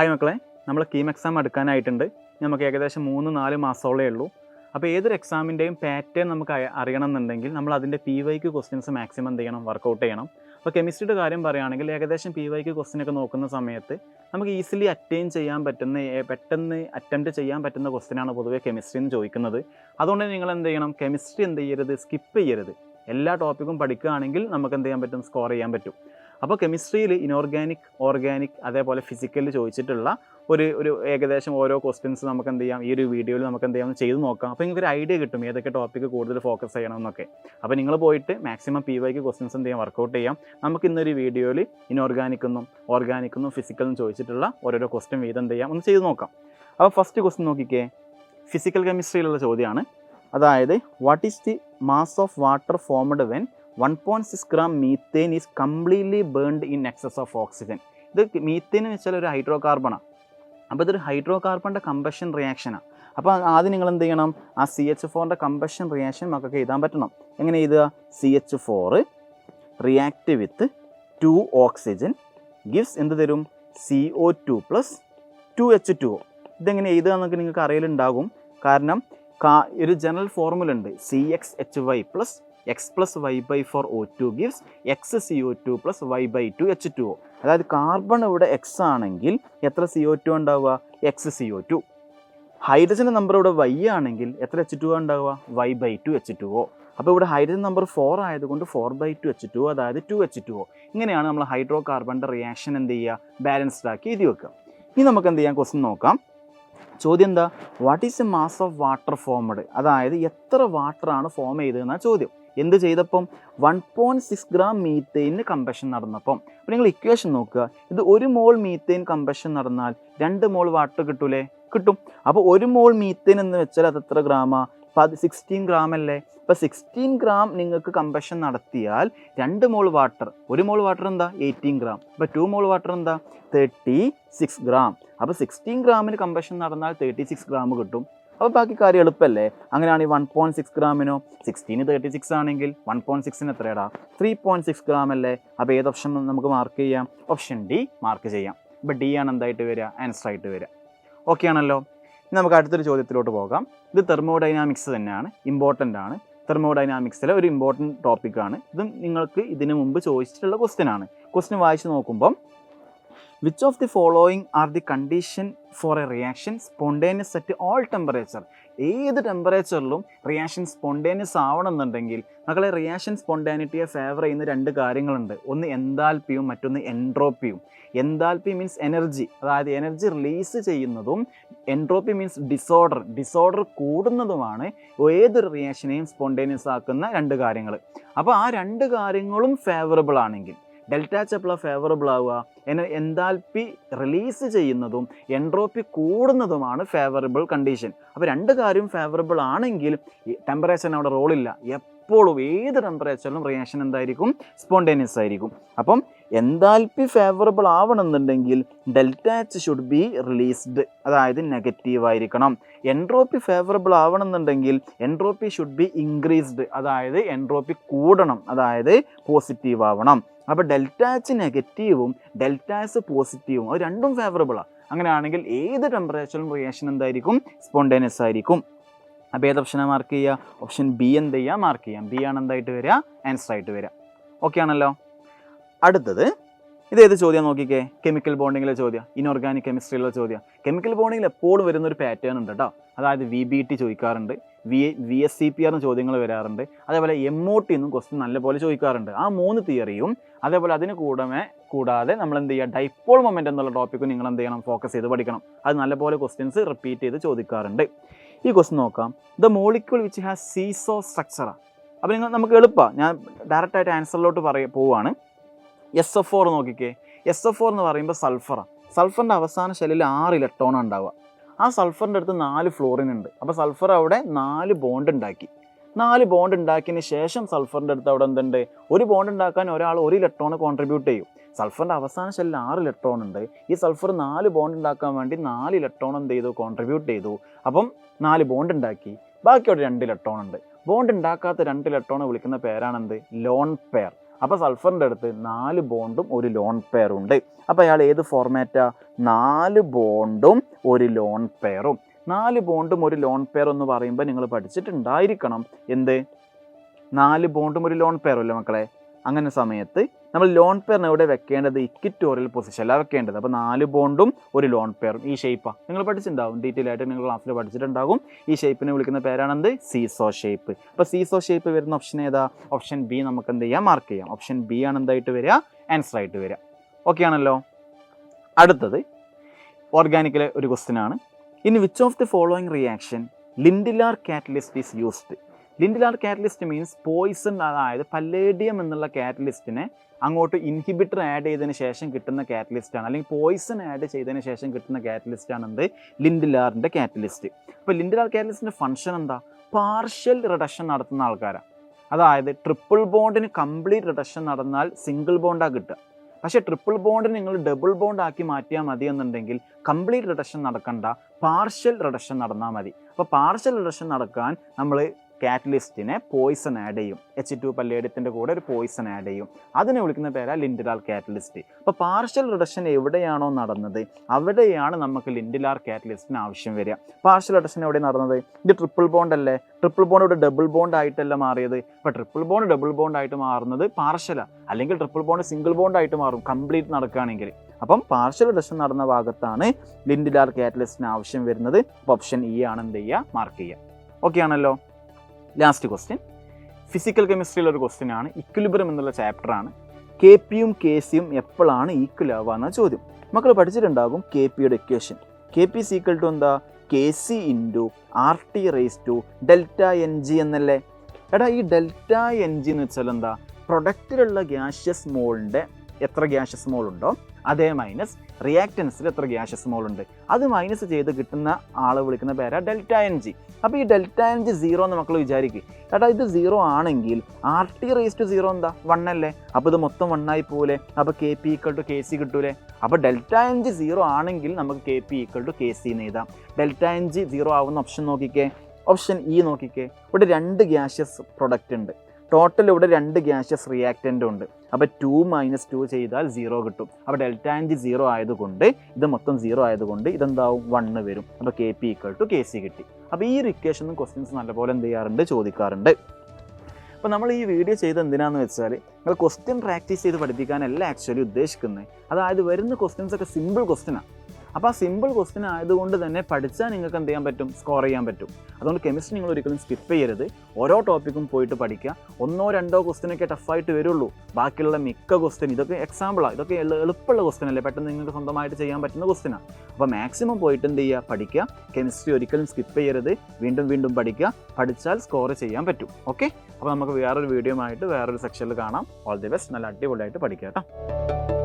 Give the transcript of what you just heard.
Hi മക്കളെ, നമ്മൾ KEAM exam എടുക്കാനായിട്ടുണ്ട്. നമുക്ക് ഏകദേശം 3-4 മാസമോളേ ഉള്ളൂ. അപ്പോൾ ഏതൊരു എക്സാമിൻ്റെയും പാറ്റേൺ നമുക്ക് അറിയണമെന്നുണ്ടെങ്കിൽ നമ്മൾ അതിൻ്റെ PYQ ക്വസ്റ്റ്യൻസ് മാക്സിമം എന്ത് ചെയ്യണം, വർക്കൗട്ട് ചെയ്യണം. അപ്പോൾ കെമിസ്ട്രിയുടെ കാര്യം പറയുകയാണെങ്കിൽ ഏകദേശം PYQ ക്വസ്റ്റ്യനൊക്കെ നോക്കുന്ന സമയത്ത് നമുക്ക് ഈസിലി പെട്ടെന്ന് അറ്റംപ്റ്റ് ചെയ്യാൻ പറ്റുന്ന ക്വസ്റ്റ്യനാണ് പൊതുവേ കെമിസ്ട്രി എന്ന് ചോദിക്കുന്നത്. അതുകൊണ്ട് നിങ്ങൾ എന്ത് ചെയ്യണം, കെമിസ്ട്രി എന്ത് ചെയ്യരുത്, സ്കിപ്പ് ചെയ്യരുത്. എല്ലാ ടോപ്പിക്കും പഠിക്കുകയാണെങ്കിൽ നമുക്ക് എന്ത് ചെയ്യാൻ പറ്റും, സ്കോർ ചെയ്യാൻ പറ്റും. അപ്പോൾ കെമിസ്ട്രിയിൽ ഇനോർഗാനിക്, ഓർഗാനിക്, അതേപോലെ ഫിസിക്കലിൽ ചോദിച്ചിട്ടുള്ള ഒരു ഏകദേശം ഓരോ ക്വസ്റ്റ്യൻസ് നമുക്ക് എന്ത് ചെയ്യാം, ഈ ഒരു വീഡിയോയിൽ നമുക്ക് എന്ത് ചെയ്യാം, ചെയ്ത് നോക്കാം. അപ്പോൾ നിങ്ങൾക്കൊരു ഐഡിയ കിട്ടും ഏതൊക്കെ ടോപ്പിക്ക് കൂടുതൽ ഫോക്കസ് ചെയ്യണമെന്നൊക്കെ. അപ്പോൾ നിങ്ങൾ പോയിട്ട് മാക്സിമം PYQ ക്വസ്റ്റ്യൻസ് എന്ത് ചെയ്യാം, വർക്കൗട്ട് ചെയ്യാം. നമുക്ക് ഇന്നൊരു വീഡിയോയിൽ ഇനോർഗാനിക്കെന്നും ഓർഗാനിക്കെന്നും ഫിസിക്കലെന്നും ചോദിച്ചിട്ടുള്ള ഓരോരോ ക്വസ്റ്റ്യൻ വീതം എന്ത് ചെയ്യാം, ഒന്ന് ചെയ്ത് നോക്കാം. അപ്പോൾ ഫസ്റ്റ് ക്വസ്റ്റ്യൻ നോക്കിക്കേ, ഫിസിക്കൽ കെമിസ്ട്രിയിലുള്ള ചോദ്യമാണ്. അതായത് what is the mass of water formed when 1.6 gram methane is completely burned in excess of oxygen. ഇത് മീത്തേൻ എന്ന് വെച്ചാൽ ഒരു ഹൈഡ്രോ കാർബണാണ്. അപ്പോൾ ഇതൊരു ഹൈഡ്രോ കാർബണിൻ്റെ കമ്പഷൻ റിയാക്ഷനാണ്. അപ്പോൾ ആദ്യം നിങ്ങൾ എന്ത് ചെയ്യണം, ആ CH4ൻ്റെ കമ്പഷൻ റിയാക്ഷൻ നമുക്കൊക്കെ എഴുതാൻ പറ്റണം. എങ്ങനെ എഴുതുക, CH4 react with 2 oxygen gives എന്ത് തരും, CO2 + 2H2O. ഇതെങ്ങനെ എഴുതുക എന്നൊക്കെ നിങ്ങൾക്ക് അറിയലുണ്ടാകും. കാരണം ഒരു ജനറൽ ഫോർമുല ഉണ്ട്, CXHY + X + Y/4 O2 gives XCO2 + Y/2 H2O. അതായത് കാർബൺ ഇവിടെ X ആണെങ്കിൽ എത്ര CO2 ഉണ്ടാവുക, XCO2. ഹൈഡ്രജൻ്റെ നമ്പർ ഇവിടെ Y ആണെങ്കിൽ എത്ര H2O ഉണ്ടാവുക, Y/2 H2O. അപ്പോൾ ഇവിടെ ഹൈഡ്രജൻ നമ്പർ 4 ആയതുകൊണ്ട് 4/2 H2O, അതായത് 2H2O. ഇങ്ങനെയാണ് നമ്മൾ ഹൈഡ്രോ കാർബണിൻ്റെ റിയാക്ഷൻ എന്ത് ചെയ്യുക, ബാലൻസ്ഡ് ആക്കി എഴുതി വെക്കുക. ഇനി നമുക്ക് എന്ത് ചെയ്യാം, ക്വസ്റ്റ്യൻ നോക്കാം. ചോദ്യം എന്താ, what is A mass of water formed, അതായത് എത്ര വാട്ടറാണ് ഫോം ചെയ്തതെന്നാണ് ചോദ്യം. എന്ത് ചെയ്തപ്പം, 1.6 gram മീത്തേന് കമ്പഷൻ നടന്നപ്പം. അപ്പോൾ നിങ്ങൾ ഇക്വേഷൻ നോക്കുക, ഇത് 1 mol മീത്തേൻ കമ്പഷൻ നടന്നാൽ 2 mol വാട്ടർ കിട്ടൂലേ, കിട്ടും. അപ്പോൾ 1 mol മീത്തേൻ എന്ന് വെച്ചാൽ അത് എത്ര ഗ്രാമാ, 16 gram അല്ലേ. അപ്പോൾ 16 gram നിങ്ങൾക്ക് കമ്പഷൻ നടത്തിയാൽ 2 mol വാട്ടർ, 1 mol വാട്ടർ എന്താ 18 gram. അപ്പോൾ 2 mol വാട്ടർ എന്താ 36 gram. അപ്പോൾ 16 gramന് കമ്പഷൻ നടന്നാൽ 36 gram കിട്ടും. അപ്പോൾ ബാക്കി കാര്യം എളുപ്പമല്ലേ. അങ്ങനെയാണ് ഈ 1.6 ഗ്രാമിനോ 16 36 ആണെങ്കിൽ 1.6ന് എത്രയാടാ 3.6 gram അല്ലേ. അപ്പോൾ ഏത് ഓപ്ഷൻ നമുക്ക് മാർക്ക് ചെയ്യാം, ഓപ്ഷൻ D മാർക്ക് ചെയ്യാം. അപ്പോൾ D ആണ് എന്തായിട്ട് വരിക, ആൻസർ ആയിട്ട് വരിക. ഓക്കെ ആണല്ലോ. ഇനി നമുക്ക് അടുത്തൊരു ചോദ്യത്തിലോട്ട് പോകാം. ഇത് തെർമോഡൈനാമിക്സ് തന്നെയാണ്, ഇമ്പോർട്ടൻ്റ് ആണ്. തെർമോഡൈനാമിക്സിലെ ഒരു ഇമ്പോർട്ടൻറ്റ് ടോപ്പിക്കാണ്. ഇതും നിങ്ങൾക്ക് ഇതിനു മുമ്പ് ചോദിച്ചിട്ടുള്ള ക്വസ്റ്റ്യൻ ആണ്. ക്വസ്റ്റ്യൻ വായിച്ച് നോക്കുമ്പം, which of the following are the condition for A reaction spontaneous at all temperature. ഏത് ടെമ്പറേച്ചറിലും റിയാക്ഷൻ സ്പോണ്ടേനിയസ് ആവണമെന്നുണ്ടെങ്കിൽ മക്കളെ, റിയാക്ഷൻ സ്പോണ്ടാനിറ്റിയെ ഫേവർ ചെയ്യുന്ന 2 കാര്യങ്ങളുണ്ട്. ഒന്ന് എൻതാൽപ്പിയും മറ്റൊന്ന് എൻട്രോപ്പിയും. എൻതാൽപ്പി മീൻസ് എനർജി, അതായത് എനർജി റിലീസ് ചെയ്യുന്നതും. എൻട്രോപ്പി മീൻസ് ഡിസോർഡർ കൂടുന്നതുമാണ് ഏതൊരു റിയാക്ഷനെയും സ്പോണ്ടേനിയസ് ആക്കുന്ന 2 കാര്യങ്ങൾ. അപ്പോൾ ആ 2 കാര്യങ്ങളും ഫേവറബിൾ ആണെങ്കിൽ ഡെൽറ്റ എപ്പോഴാണ് ഫേവറബിൾ ആവുക, എൻതാൽപ്പി റിലീസ് ചെയ്യുന്നതും എൻട്രോപ്പി കൂടുന്നതുമാണ് ഫേവറബിൾ കണ്ടീഷൻ. അപ്പോൾ 2 കാര്യം ഫേവറബിൾ ആണെങ്കിൽ ടെമ്പറേച്ചറിന് അവിടെ റോളില്ല. എപ്പോഴും ഏത് ടെമ്പറേച്ചറിലും റിയാക്ഷൻ എന്തായിരിക്കും, സ്പോണ്ടേനിയസ് ആയിരിക്കും. അപ്പം എൻതാൽപ്പി ഫേവറബിൾ ആവണമെന്നുണ്ടെങ്കിൽ ΔH ഷുഡ് ബി റിലീസ്ഡ്, അതായത് നെഗറ്റീവ് ആയിരിക്കണം. എൻട്രോപ്പി ഫേവറബിൾ ആവണമെന്നുണ്ടെങ്കിൽ എൻട്രോപ്പി ഷുഡ് ബി ഇൻക്രീസ്ഡ്, അതായത് എൻട്രോപ്പി കൂടണം, അതായത് പോസിറ്റീവ് ആവണം. അപ്പോൾ ΔH നെഗറ്റീവും ΔS പോസിറ്റീവും അത് രണ്ടും ഫേവറബിളാണ്. അങ്ങനെയാണെങ്കിൽ ഏത് ടെമ്പറേച്ചറിലും റിയാക്ഷൻ എന്തായിരിക്കും, സ്പോണ്ടേനിയസ് ആയിരിക്കും. അപ്പോൾ ഏത് ഓപ്ഷനാണ് മാർക്ക് ചെയ്യുക, ഓപ്ഷൻ B എന്ത് ചെയ്യുക, മാർക്ക് ചെയ്യാം. B ആണ് എന്തായിട്ട് വരിക, ആൻസർ ആയിട്ട് വരിക. ഓക്കെ ആണല്ലോ. അടുത്തത് ഇതേത് ചോദ്യം നോക്കിക്കേ, കെമിക്കൽ ബോണ്ടിങ്ങിലെ ചോദ്യം, ഇനോർഗാനിക് കെമിസ്ട്രിയിലുള്ള ചോദ്യം. കെമിക്കൽ ബോണ്ടിങ്ങിൽ എപ്പോഴും വരുന്നൊരു പാറ്റേൺ ഉണ്ട് കേട്ടോ. അതായത് VBT ചോദിക്കാറുണ്ട്, VSCPR ചോദ്യങ്ങൾ വരാറുണ്ട്, അതേപോലെ MOT എന്നും ക്വസ്റ്റ്യൻ നല്ലപോലെ ചോദിക്കാറുണ്ട്. ആ 3 തിയറിയും അതേപോലെ അതിന് കൂടാതെ നമ്മൾ എന്ത് ചെയ്യുക, ഡൈപോൾ മൊമെൻ്റ് എന്നുള്ള ടോപ്പിക്കും നിങ്ങൾ എന്ത് ചെയ്യണം, ഫോക്കസ് ചെയ്ത് പഠിക്കണം. അത് നല്ലപോലെ ക്വസ്റ്റ്യൻസ് റിപ്പീറ്റ് ചെയ്ത് ചോദിക്കാറുണ്ട്. ഈ ക്വസ്റ്റ്യൻ നോക്കാം, the molecule which has seesaw സ്ട്രക്ചറാണ്. അപ്പോൾ നമുക്ക് എളുപ്പമാണ്, ഞാൻ ഡയറക്റ്റായിട്ട് ആൻസറിലോട്ട് പോവുകയാണ്. SO4 നോക്കിക്കേ. SO4 എന്ന് പറയുമ്പോൾ സൾഫറാണ്. സൾഫറിൻ്റെ അവസാന ഷെല്ലിൽ 6 ഇലക്ട്രോണാണ് ഉണ്ടാവുക. ആ സൾഫറിൻ്റെ അടുത്ത് 4 ഫ്ലോറിൻ ഉണ്ട്. അപ്പോൾ സൾഫർ അവിടെ 4 ബോണ്ട് ഉണ്ടാക്കി. 4 ബോണ്ട് ഉണ്ടാക്കിയതിന് ശേഷം സൾഫറിൻ്റെ അടുത്ത് അവിടെ എന്തുണ്ട്, ഒരു ബോണ്ട് ഉണ്ടാക്കാൻ ഒരാൾ 1 ഇലക്ട്രോൺ കോൺട്രിബ്യൂട്ട് ചെയ്യും. സൾഫറിൻ്റെ അവസാന ഷെല്ലിൽ 6 ഇലക്ട്രോൺ ഉണ്ട്. ഈ സൾഫർ 4 ബോണ്ട് ഉണ്ടാക്കാൻ വേണ്ടി 4 ഇലക്ട്രോൺ എന്ത് ചെയ്തു, കോൺട്രിബ്യൂട്ട് ചെയ്തു. അപ്പം 4 ബോണ്ട് ഉണ്ടാക്കി, ബാക്കി അവിടെ 2 ഇലക്ട്രോൺ ഉണ്ട്. ബോണ്ട് ഉണ്ടാക്കാത്ത 2 ഇലക്ട്രോൺ വിളിക്കുന്ന പേരാണെന്ത്, ലോൺ പെയർ. അപ്പോൾ സൾഫറിൻ്റെ അടുത്ത് 4 ബോണ്ടും ഒരു ലോൺ പെയറും ഉണ്ട്. അപ്പോൾ അയാൾ ഏത് ഫോർമാറ്റാ? 4 ബോണ്ടും ഒരു ലോൺ പെയറും. 4 ബോണ്ടും ഒരു ലോൺ പെയർ എന്ന് പറയുമ്പോൾ നിങ്ങൾ പഠിച്ചിട്ടുണ്ടായിരിക്കണം എന്ത്? 4 ബോണ്ടും ഒരു ലോൺ പെയറും അല്ലേ മക്കളെ? അങ്ങനെ സമയത്ത് നമ്മൾ ലോൺ പെയറിനെ എവിടെ വെക്കേണ്ടത്? ഇക്വിറ്റോറിയൽ പൊസിഷനിലാണ് വെക്കേണ്ടത്. അപ്പോൾ 4 ബോണ്ടും ഒരു ലോൺ പെയറും ഈ ഷേപ്പാണ്. നിങ്ങൾ പഠിച്ചിട്ടുണ്ടാവും, ഡീറ്റെയിൽ ആയിട്ട് നിങ്ങൾ ക്ലാസ്സിൽ പഠിച്ചിട്ടുണ്ടാകും. ഈ ഷേപ്പിനെ വിളിക്കുന്ന പേരാണെന്ത്? Seesaw shape. അപ്പോൾ സീസോ ഷേപ്പ് വരുന്ന ഓപ്ഷൻ ഏതാ? ഓപ്ഷൻ ബി നമുക്ക് എന്ത് ചെയ്യാം? മാർക്ക് ചെയ്യാം. ഓപ്ഷൻ ബി ആണ് എന്തായിട്ട് വരിക? ആൻസർ ആയിട്ട് വരിക. ഓക്കെ ആണല്ലോ. അടുത്തത് ഓർഗാനിക്കിലെ ഒരു ക്വസ്റ്റ്യൻ ആണ്. In which of the following reaction Lindlar catalyst is used? Lindlar catalyst means poison, അതായത് പല്ലേഡിയം എന്നുള്ള കാറ്റലിസ്റ്റിനെ അങ്ങോട്ട് ഇൻഹിബിറ്റർ ആഡ് ചെയ്തതിന് ശേഷം കിട്ടുന്ന കാറ്റലിസ്റ്റാണ്, അല്ലെങ്കിൽ പോയിസൺ ആഡ് ചെയ്തതിന് ശേഷം കിട്ടുന്ന കാറ്റലിസ്റ്റാണ് എന്ത്? ലിൻഡിലാറിൻ്റെ കാറ്റലിസ്റ്റ്. അപ്പോൾ ലിൻഡിലാർ കാറ്റലിസ്റ്റിൻ്റെ ഫംഗ്ഷൻ എന്താ? പാർഷ്യൽ റിഡക്ഷൻ നടത്തുന്ന ആൾക്കാരാണ്. അതായത് ട്രിപ്പിൾ ബോണ്ടിന് കംപ്ലീറ്റ് റിഡക്ഷൻ നടന്നാൽ സിംഗിൾ ബോണ്ടാണ് കിട്ടുക. പക്ഷേ ട്രിപ്പിൾ ബോണ്ടിന് നിങ്ങൾ ഡബിൾ ബോണ്ട് ആക്കി മാറ്റിയാൽ മതി എന്നുണ്ടെങ്കിൽ കംപ്ലീറ്റ് റിഡക്ഷൻ നടക്കണ്ട, പാർഷ്യൽ റിഡക്ഷൻ നടന്നാൽ മതി. അപ്പോൾ പാർഷ്യൽ റിഡക്ഷൻ നടക്കാൻ നമ്മൾ കാറ്റലിസ്റ്റിനെ പോയിസൺ ആഡ് ചെയ്യും. H2 പല്ലേഡിയത്തിൻ്റെ കൂടെ ഒരു പോയിസൺ ആഡ് ചെയ്യും. അതിനെ വിളിക്കുന്ന പേരാ ലിൻഡിലാർ കാറ്റലിസ്റ്റ്. അപ്പോൾ പാർഷ്യൽ റിഡക്ഷൻ എവിടെയാണോ നടന്നത് അവിടെയാണ് നമുക്ക് ലിൻഡിലാർ കാറ്റലിസ്റ്റിന് ആവശ്യം വരിക. പാർഷ്യൽ റിഡക്ഷൻ എവിടെ നടന്നത്? ഇത് ട്രിപ്പിൾ ബോണ്ട് അല്ലേ? ട്രിപ്പിൾ ബോണ്ട് ഇവിടെ ഡബിൾ ബോണ്ട് ആയിട്ടല്ല മാറിയത്. ഇപ്പോൾ ട്രിപ്പിൾ ബോണ്ട് ഡബിൾ ബോണ്ട് ആയിട്ട് മാറുന്നത് പാർഷ്യലാണ്, അല്ലെങ്കിൽ ട്രിപ്പിൾ ബോണ്ട് സിംഗിൾ ബോണ്ട് ആയിട്ട് മാറും കംപ്ലീറ്റ് നടക്കുകയാണെങ്കിൽ. അപ്പം പാർഷ്യൽ റിഡക്ഷൻ നടന്ന ഭാഗത്താണ് ലിൻഡിലാർ കാറ്റലിസ്റ്റിന് ആവശ്യം വരുന്നത്. അപ്പോൾ ഓപ്ഷൻ ഇ ആണ് എന്ത് ചെയ്യുക? മാർക്ക് ചെയ്യുക. ഓക്കെ ആണല്ലോ. ലാസ്റ്റ് ക്വസ്റ്റ്യൻ ഫിസിക്കൽ കെമിസ്ട്രിയിലൊരു ക്വസ്റ്റ്യൻ ആണ്. ഇക്വിലിബ്രിയം എന്നുള്ള ചാപ്റ്ററാണ്. കെ പിയും കെ സിയും എപ്പോഴാണ് ഈക്വൽ ആവുക എന്ന ചോദ്യം. മക്കൾ പഠിച്ചിട്ടുണ്ടാകും കെ പിയുടെ equation. K P is equal to എന്താ? K C into R T raise to delta N G എന്നല്ലേ? എടാ ഈ ഡെൽറ്റ എൻ ജി എന്ന് വെച്ചാൽ എന്താ? പ്രൊഡക്റ്റിലുള്ള ഗ്യാഷ്യസ് മോളിൻ്റെ എത്ര ഗ്യാഷ്യസ് മോൾ ഉണ്ടോ അതേ മൈനസ് റിയാക്റ്റൻസിൽ എത്ര ഗ്യാഷ്യസ് മോൾ ഉണ്ട് അത് മൈനസ് ചെയ്ത് കിട്ടുന്ന ആളെ വിളിക്കുന്ന പേരാ ഡെൽറ്റ എൻ ജി. അപ്പോൾ ഈ ഡെൽറ്റ എൻ ജി 0 എന്ന് മക്കൾ വിചാരിക്കും. ഏട്ടാ ഇത് 0 ആണെങ്കിൽ ആർ ടി റേസ് ടു 0 എന്താ? 1 അല്ലേ? അപ്പോൾ ഇത് മൊത്തം 1 ആയി പോലെ. അപ്പോൾ K P equal to K C കിട്ടൂലേ? അപ്പോൾ ഡെൽറ്റ എൻ ജി 0 ആണെങ്കിൽ നമുക്ക് K P equal to K C എന്ന് എഴുതാം. ഡെൽറ്റ എൻ ജി 0 ആവുന്ന ഓപ്ഷൻ നോക്കിക്കേ. ഓപ്ഷൻ ഇ നോക്കിക്കേ. ഇവിടെ 2 ഗ്യാഷ്യസ് പ്രൊഡക്റ്റ് ഉണ്ട്. ടോട്ടൽ ഇവിടെ 2 ഗ്യാഷ്യസ് റിയാക്റ്റൻ്റും ഉണ്ട്. അപ്പോൾ 2 - 2 ചെയ്താൽ 0 കിട്ടും. അപ്പോൾ ഡെൽറ്റ എൻ ജി 0 ആയതുകൊണ്ട് ഇത് മൊത്തം 0 ആയതുകൊണ്ട് ഇതെന്താവും? 1 വരും. അപ്പോൾ K P equal to K C കിട്ടി. അപ്പോൾ ഈ ഒരു ഇക്വേഷനും ക്വസ്റ്റ്യൻസ് നല്ലപോലെ എന്ത് ചെയ്യാറുണ്ട്? ചോദിക്കാറുണ്ട്. അപ്പോൾ നമ്മൾ ഈ വീഡിയോ ചെയ്ത് എന്തിനാണെന്ന് വെച്ചാൽ നിങ്ങൾ ക്വസ്റ്റ്യൻ പ്രാക്ടീസ് ചെയ്ത് പഠിപ്പിക്കാനല്ല ആക്ച്വലി ഉദ്ദേശിക്കുന്നത്. അതായത് വരുന്ന ക്വസ്റ്റ്യൻസ് ഒക്കെ സിമ്പിൾ ക്വസ്റ്റ്യനാണ്. അപ്പോൾ ആ സിമ്പിൾ ക്വസ്റ്റ്യൻ ആയതുകൊണ്ട് തന്നെ പഠിച്ചാൽ നിങ്ങൾക്ക് എന്ത് ചെയ്യാൻ പറ്റും? സ്കോർ ചെയ്യാൻ പറ്റും. അതുകൊണ്ട് കെമിസ്ട്രി നിങ്ങൾ ഒരിക്കലും സ്കിപ്പ് ചെയ്യരുത്. ഓരോ ടോപ്പിക്കും പോയിട്ട് പഠിക്കുക. 1-2 ക്വസ്റ്റ്യനൊക്കെ ടഫായിട്ട് വരുള്ളൂ. ബാക്കിയുള്ള മിക്ക ക്വസ്റ്റ്യൻ ഇതൊക്കെ എക്സാമ്പിളാണ്. ഇതൊക്കെ എളുപ്പമുള്ള ക്വസ്റ്റ്യൻ അല്ലേ? പെട്ടെന്ന് നിങ്ങൾക്ക് സ്വന്തമായിട്ട് ചെയ്യാൻ പറ്റുന്ന ക്വസ്റ്റ്യനാണ്. അപ്പോൾ മാക്സിമം പോയിട്ട് എന്ത് ചെയ്യുക? പഠിക്കുക. കെമിസ്ട്രി ഒരിക്കലും സ്കിപ്പ് ചെയ്യരുത്. വീണ്ടും വീണ്ടും പഠിക്കുക. പഠിച്ചാൽ സ്കോർ ചെയ്യാൻ പറ്റും. ഓക്കെ, അപ്പോൾ നമുക്ക് വേറൊരു വീഡിയോ ആയിട്ട് വേറൊരു സെക്ഷനിൽ കാണാം. All the best. നല്ല അടിപൊളിയായിട്ട് പഠിക്കുക കേട്ടോ.